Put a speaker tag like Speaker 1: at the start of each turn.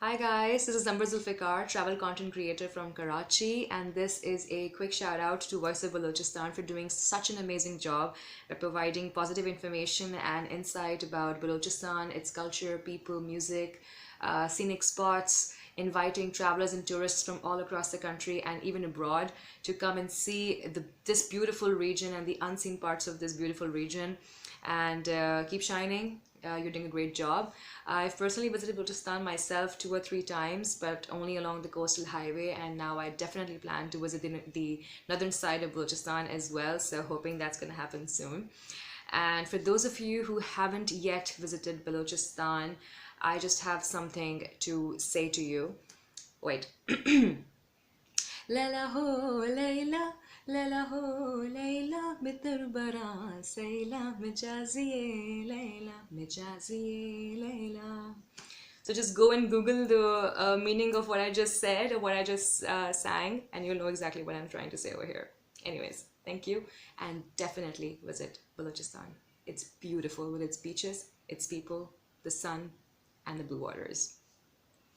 Speaker 1: Hi guys, this is Amber Zulfiqar, travel content creator from Karachi, and this is a quick shout out to Voice of Balochistan for doing such an amazing job by providing positive information and insight about Balochistan, its culture, people, music, scenic spots, inviting travelers and tourists from all across the country and even abroad to come and see this beautiful region and the unseen parts of this beautiful region. And keep shining. You're doing a great job. I've personally visited Balochistan myself 2 or 3 times, but only along the coastal highway, and now I definitely plan to visit the northern side of Balochistan as well, so hoping that's going to happen soon. And for those of you who haven't yet visited Balochistan, I just have something to say to you. Wait. Layla ho Layla, Layla ho Layla, mitrbara Sayla, mijaziye Layla, mijaziye Layla. So just go and Google the meaning of what I just said or what I just sang, and you'll know exactly what I'm trying to say over here. Anyways, thank you, and definitely visit Balochistan. It's beautiful with its beaches, its people, the sun, and the blue waters.